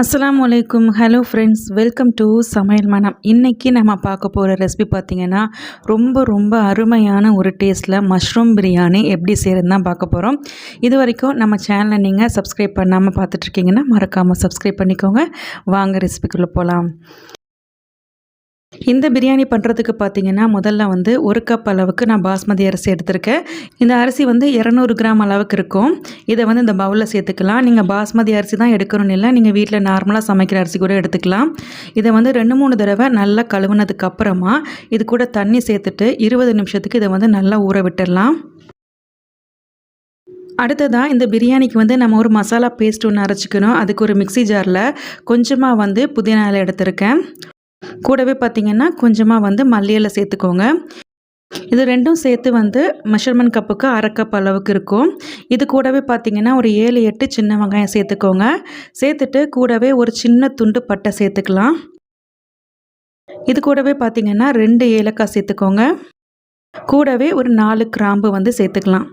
அஸ்ஸலாமு அலைக்கும். Hello friends, welcome to சமையல் மனம். இன்றைக்கி நம்ம பார்க்க போகிற ரெசிபி பார்த்திங்கன்னா ரொம்ப ரொம்ப அருமையான ஒரு டேஸ்ட்டில் மஷ்ரூம் பிரியாணி எப்படி செய்கிறதுன்னு தான் பார்க்க போகிறோம். இது வரைக்கும் நம்ம சேனலை நீங்கள் சப்ஸ்கிரைப் பண்ணாமல் பார்த்துட்ருக்கீங்கன்னா மறக்காமல் சப்ஸ்கிரைப் பண்ணிக்கோங்க. வாங்க ரெசிபிக்குள்ளே போகலாம். இந்த பிரியாணி பண்ணுறதுக்கு பார்த்திங்கன்னா முதல்ல வந்து 1 கப் அளவுக்கு நான் பாஸ்மதி அரிசி எடுத்திருக்கேன். இந்த அரிசி வந்து 200 கிராம் அளவுக்கு இருக்கும். இதை வந்து இந்த பவுலில் சேர்த்துக்கலாம். நீங்கள் பாஸ்மதி அரிசி தான் எடுக்கணும்னு இல்லை, நீங்கள் வீட்டில் நார்மலாக சமைக்கிற அரிசி கூட எடுத்துக்கலாம். இதை வந்து 2-3 தடவை நல்லா கழுவுனதுக்கு அப்புறமா இது கூட தண்ணி சேர்த்துட்டு 20 நிமிஷத்துக்கு இதை வந்து நல்லா ஊற விட்டுடலாம். அடுத்ததாக இந்த பிரியாணிக்கு வந்து நம்ம ஒரு மசாலா பேஸ்ட் ஒன்று அரைச்சிக்கணும். அதுக்கு ஒரு மிக்ஸி ஜாரில் கொஞ்சமாக வந்து புதினா இலை எடுத்திருக்கேன். கூடவே பார்த்திங்கன்னா கொஞ்சமாக வந்து மல்லி இலை சேர்த்துக்கோங்க. இது ரெண்டும் சேர்த்து வந்து மெஷர்மெண்ட் கப்புக்கு 1/2 கப் அளவுக்கு இருக்கும். இது கூடவே பார்த்திங்கன்னா ஒரு 7-8 சின்ன வெங்காயம் சேர்த்துக்கோங்க. சேர்த்துட்டு கூடவே ஒரு சின்ன துண்டு பட்டை சேர்த்துக்கலாம். இது கூடவே பார்த்திங்கன்னா 2 ஏலக்காய் சேர்த்துக்கோங்க. கூடவே ஒரு 4 கிராம்பு வந்து சேர்த்துக்கலாம்.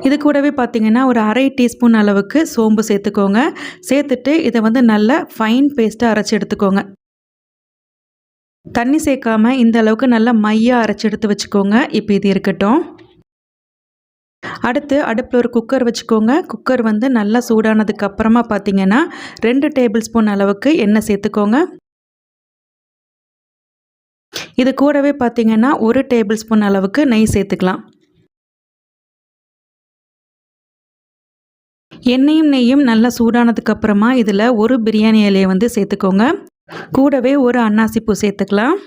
இது கூடவே பார்த்திங்கன்னா ஒரு 1/2 டீஸ்பூன் அளவுக்கு சோம்பு சேர்த்துக்கோங்க. சேர்த்துட்டு இதை வந்து நல்லா ஃபைன் பேஸ்ட்டாக அரைச்சி எடுத்துக்கோங்க. தண்ணி சேர்க்காமல் இந்த அளவுக்கு நல்லா மையாக அரைச்சி எடுத்து வச்சுக்கோங்க. இப்போ இது இருக்கட்டும். அடுத்து அடுப்பில் ஒரு குக்கர் வச்சுக்கோங்க. குக்கர் வந்து நல்லா சூடானதுக்கு அப்புறமா பார்த்திங்கன்னா 2 டேபிள் ஸ்பூன் அளவுக்கு எண்ணெய் சேர்த்துக்கோங்க. இது கூடவே பார்த்திங்கன்னா 1 டேபிள் ஸ்பூன் அளவுக்கு நெய் சேர்த்துக்கலாம். எண்ணெயும் நெய்யும் நல்லா சூடானதுக்கு அப்புறமா இதில் ஒரு பிரியாணி இலையை வந்து சேர்த்துக்கோங்க. கூடவே ஒரு அன்னாசிப்பூ சேர்த்துக்கலாம்.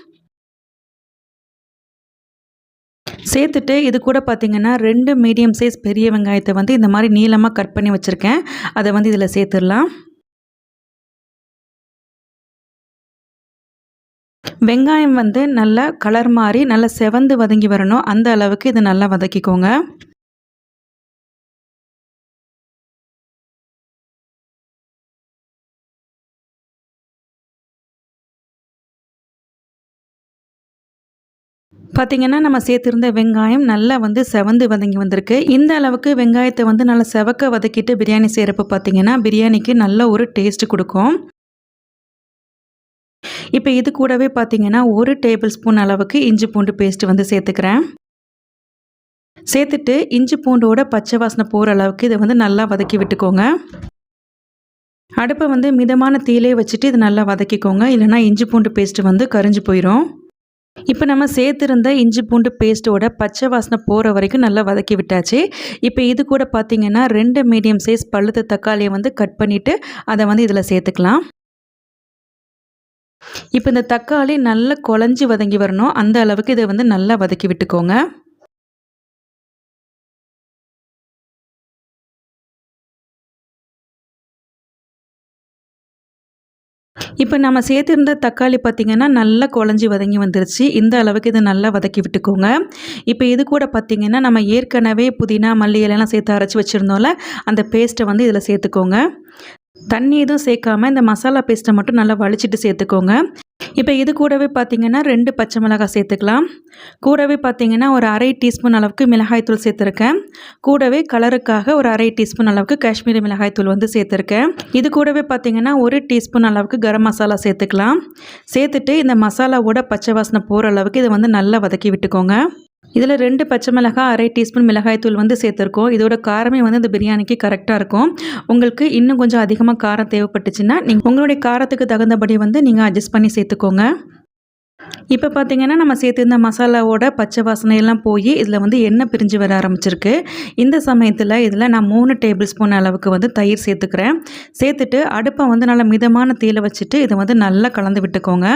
சேர்த்துட்டு இது கூட பார்த்திங்கன்னா 2 மீடியம் சைஸ் பெரிய வெங்காயத்தை வந்து இந்த மாதிரி நீளமாக கட் பண்ணி வச்சுருக்கேன். அதை வந்து இதில் சேர்த்துடலாம். வெங்காயம் வந்து நல்லா கலர் மாறி நல்லா செவந்து வதங்கி வரணும். அந்த அளவுக்கு இதை நல்லா வதக்கிக்கோங்க. பார்த்திங்கன்னா நம்ம சேர்த்துருந்த வெங்காயம் நல்லா வந்து செவந்து வதங்கி வந்திருக்கு. இந்த அளவுக்கு வெங்காயத்தை வந்து நல்லா செவக்க வதக்கிட்டு பிரியாணி செய்கிறப்ப பார்த்திங்கன்னா பிரியாணிக்கு நல்ல ஒரு டேஸ்ட் கொடுக்கும். இப்போ இது கூடவே பார்த்திங்கன்னா 1 டேபிள் ஸ்பூன் அளவுக்கு இஞ்சி பூண்டு பேஸ்ட் வந்து சேர்த்துக்கிறேன். சேர்த்துட்டு இஞ்சி பூண்டோட பச்சை வாசனை போகிற அளவுக்கு இதை வந்து நல்லா வதக்கி விட்டுக்கோங்க. அடுப்பை வந்து மிதமான தீயிலே வச்சுட்டு இதை நல்லா வதக்கிக்கோங்க. இல்லைனா இஞ்சி பூண்டு பேஸ்ட்டு வந்து கரிஞ்சு போயிடும். இப்போ நம்ம சேர்த்துருந்த இஞ்சி பூண்டு பேஸ்ட்டோட பச்சை வாசனை போகிற வரைக்கும் நல்லா வதக்கி விட்டாச்சு. இப்போ இது கூட பார்த்திங்கன்னா 2 மீடியம் சைஸ் பழுத்த தக்காளியை வந்து கட் பண்ணிவிட்டு அதை வந்து இதில் சேர்த்துக்கலாம். இப்போ இந்த தக்காளி நல்லா குழஞ்சி வதங்கி வரணும். அந்த அளவுக்கு இதை வந்து நல்லா வதக்கி விட்டுக்கோங்க. இப்போ நம்ம சேர்த்துருந்த தக்காளி பார்த்திங்கன்னா நல்லா குழஞ்சி வதங்கி வந்துருச்சு. இந்த அளவுக்கு இதை நல்லா வதக்கி விட்டுக்கோங்க. இப்போ இது கூட பார்த்திங்கன்னா நம்ம ஏற்கனவே புதினா மல்லி இலையெல்லாம் சேர்த்து அரைச்சி வச்சுருந்தோம்ல, அந்த பேஸ்ட்டை வந்து இதில் சேர்த்துக்கோங்க. தண்ணி எதுவும் சேர்க்காமல் இந்த மசாலா பேஸ்ட்டை மட்டும் நல்லா வலிச்சிட்டு சேர்த்துக்கோங்க. இப்போ இது கூடவே பார்த்திங்கன்னா 2 பச்சை மிளகாய் சேர்த்துக்கலாம். கூடவே பார்த்திங்கன்னா ஒரு 1/2 டீஸ்பூன் அளவுக்கு மிளகாய்த்தூள் சேர்த்துருக்கேன். கூடவே கலருக்காக ஒரு 1/2 டீஸ்பூன் அளவுக்கு காஷ்மீரி மிளகாய்த்தூள் வந்து சேர்த்துருக்கேன். இது கூடவே பார்த்திங்கன்னா 1 டீஸ்பூன் அளவுக்கு கரம் மசாலா சேர்த்துக்கலாம். சேர்த்துட்டு இந்த மசாலாவோட பச்சை வாசனை போகிற அளவுக்கு இதை வந்து நல்லா வதக்கி விட்டுக்கோங்க. இதில் 2 பச்சை மிளகாய் 1/2 டீஸ்பூன் மிளகாய்த்தூள் வந்து சேர்த்துருக்கோம். இதோட காரமே வந்து இந்த பிரியாணிக்கு கரெக்டாக இருக்கும். உங்களுக்கு இன்னும் கொஞ்சம் அதிகமாக காரம் தேவைப்பட்டுச்சுன்னா நீங்கள் உங்களுடைய காரத்துக்கு தகுந்தபடி வந்து நீங்கள் அட்ஜஸ்ட் பண்ணி சேர்த்துக்கோங்க. இப்போ பார்த்திங்கன்னா நம்ம சேர்த்துருந்த மசாலாவோட பச்சை வாசனையெல்லாம் போய் இதில் வந்து எண்ணெய் பிரிஞ்சு வர ஆரம்பிச்சிருக்கு. இந்த சமயத்தில் இதில் நான் 3 டேபிள் ஸ்பூன் அளவுக்கு வந்து தயிர் சேர்த்துக்கிறேன். சேர்த்துட்டு அடுப்பை வந்து நல்லா மிதமான தீயில வச்சுட்டு இதை வந்து நல்லா கலந்து விட்டுக்கோங்க.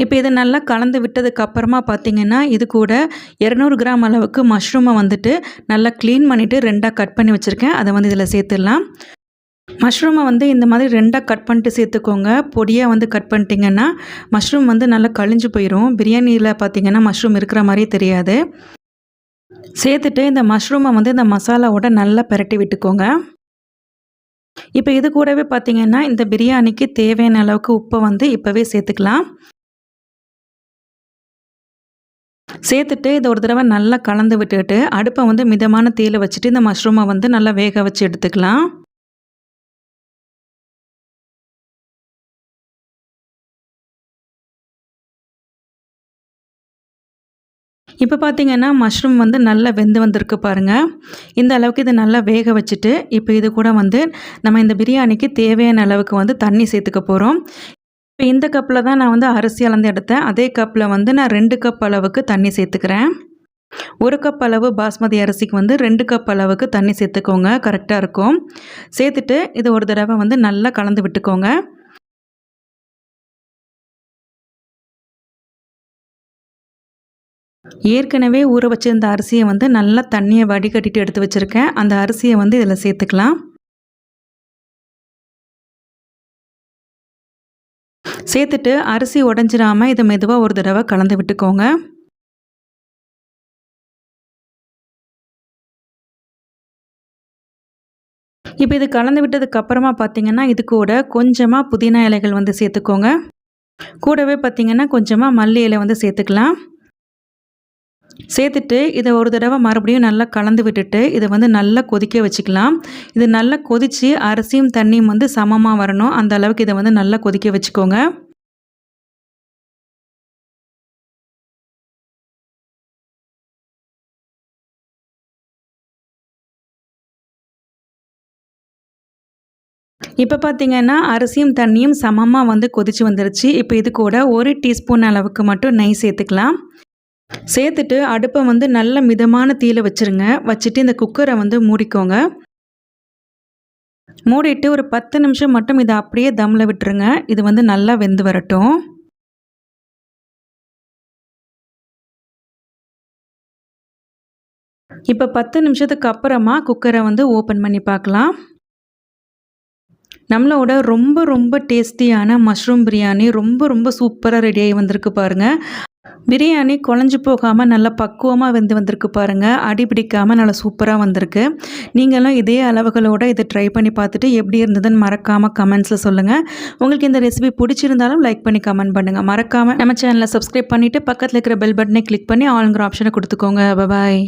இப்போ இதை நல்லா கலந்து விட்டதுக்கு அப்புறமா பார்த்திங்கன்னா இது கூட 200 கிராம் அளவுக்கு மஷ்ரூமை வந்துட்டு நல்லா க்ளீன் பண்ணிவிட்டு 2ஆக கட் பண்ணி வச்சுருக்கேன். அதை வந்து இதில் சேர்த்துடலாம். மஷ்ரூமை வந்து இந்த மாதிரி 2ஆக கட் பண்ணிட்டு சேர்த்துக்கோங்க. பொடியாக வந்து கட் பண்ணிட்டீங்கன்னா மஷ்ரூம் வந்து நல்லா கழிஞ்சு போயிடும். பிரியாணியில் பார்த்திங்கன்னா மஷ்ரூம் இருக்கிற மாதிரியே தெரியாது. சேர்த்துட்டு இந்த மஷ்ரூமை வந்து இந்த மசாலாவோட நல்லா பிரட்டி விட்டுக்கோங்க. இப்போ இது கூடவே பார்த்திங்கன்னா இந்த பிரியாணிக்கு தேவையான அளவுக்கு உப்பை வந்து இப்போவே சேர்த்துக்கலாம். சேர்த்துட்டு இதை ஒரு தடவை நல்லா கலந்து விட்டுட்டு அடுப்பை வந்து மிதமான தீயில வச்சுட்டு இந்த மஷ்ரூமை வந்து நல்லா வேக வச்சு எடுத்துக்கலாம். இப்போ பார்த்தீங்கன்னா மஷ்ரூம் வந்து நல்லா வெந்து வந்திருக்கு பாருங்கள். இந்த அளவுக்கு இதை நல்லா வேக வச்சுட்டு இப்போ இது கூட வந்து நம்ம இந்த பிரியாணிக்கு தேவையான அளவுக்கு வந்து தண்ணி சேர்த்துக்க போகிறோம். இப்போ இந்த கப்பில் தான் நான் வந்து அரிசி அளந்து எடுத்தேன். அதே கப்பில் வந்து நான் 2 கப் அளவுக்கு தண்ணி சேர்த்துக்கிறேன். 1 கப் அளவு பாஸ்மதி அரிசிக்கு வந்து 2 கப் அளவுக்கு தண்ணி சேர்த்துக்கோங்க, கரெக்டாக இருக்கும். சேர்த்துட்டு இதை ஒரு தடவை வந்து நல்லா கலந்து விட்டுக்கோங்க. ஏற்கனவே ஊற வச்சிருந்த அரிசியை வந்து நல்லா தண்ணியை வடிகட்டிட்டு எடுத்து வச்சுருக்கேன். அந்த அரிசியை வந்து இதில் சேர்த்துக்கலாம். சேர்த்துட்டு அரிசி உடஞ்சிராமல் இதை மெதுவாக ஒரு தடவை கலந்து விட்டுக்கோங்க. இப்போ இது கலந்து விட்டதுக்கு அப்புறமா பார்த்தீங்கன்னா இது கூட கொஞ்சமாக புதினா இலைகள் வந்து சேர்த்துக்கோங்க. கூடவே பார்த்தீங்கன்னா கொஞ்சமாக மல்லி இலை வந்து சேர்த்துக்கலாம். சேர்த்துட்டு இதை ஒரு தடவை மறுபடியும் நல்லா கலந்து விட்டுட்டு இதை வந்து நல்லா கொதிக்க வச்சுக்கலாம். இது நல்லா கொதித்து அரிசியும் தண்ணியும் வந்து சமமாக வரணும். அந்த அளவுக்கு இதை வந்து நல்லா கொதிக்க வச்சுக்கோங்க. இப்போ பார்த்தீங்கன்னா அரிசியும் தண்ணியும் சமமாக வந்து கொதிச்சு வந்துருச்சு. இப்போ இது கூட 1 டீஸ்பூன் அளவுக்கு மட்டும் நெய் சேர்த்துக்கலாம். சேர்த்துட்டு அடுப்பை வந்து நல்ல மிதமான தீயில வச்சுருங்க. வச்சுட்டு இந்த குக்கரை வந்து மூடிக்கோங்க. மூடிட்டு ஒரு 10 நிமிஷம் மட்டும் இதை அப்படியே தம்மில் விட்டுருங்க. இது வந்து நல்லா வெந்து வரட்டும். இப்போ 10 நிமிஷத்துக்கு அப்புறமா குக்கரை வந்து ஓப்பன் பண்ணி பார்க்கலாம். நம்மளோட ரொம்ப ரொம்ப டேஸ்டியான மஷ்ரூம் பிரியாணி ரொம்ப சூப்பராக ரெடியாகி வந்திருக்கு பாருங்கள். பிரியாணி குழஞ்சி போகாமல் நல்லா பக்குவமாக வெந்து வந்திருக்கு பாருங்கள். அடி பிடிக்காமல் நல்லா சூப்பராக வந்திருக்கு. நீங்களும் இதே அளவுகளோடு இதை ட்ரை பண்ணி பார்த்துட்டு எப்படி இருந்ததுன்னு மறக்காமல் கமெண்ட்ஸில் சொல்லுங்கள். உங்களுக்கு இந்த ரெசிபி பிடிச்சிருந்தாலும் லைக் பண்ணி கமெண்ட் பண்ணுங்கள். மறக்காமல் நம்ம சேனலை சப்ஸ்கிரைப் பண்ணிவிட்டு பக்கத்தில் இருக்கிற பெல் பட்டனை கிளிக் பண்ணி ஆளுங்கிற ஆப்ஷனை கொடுத்துக்கோங்க. பாய்.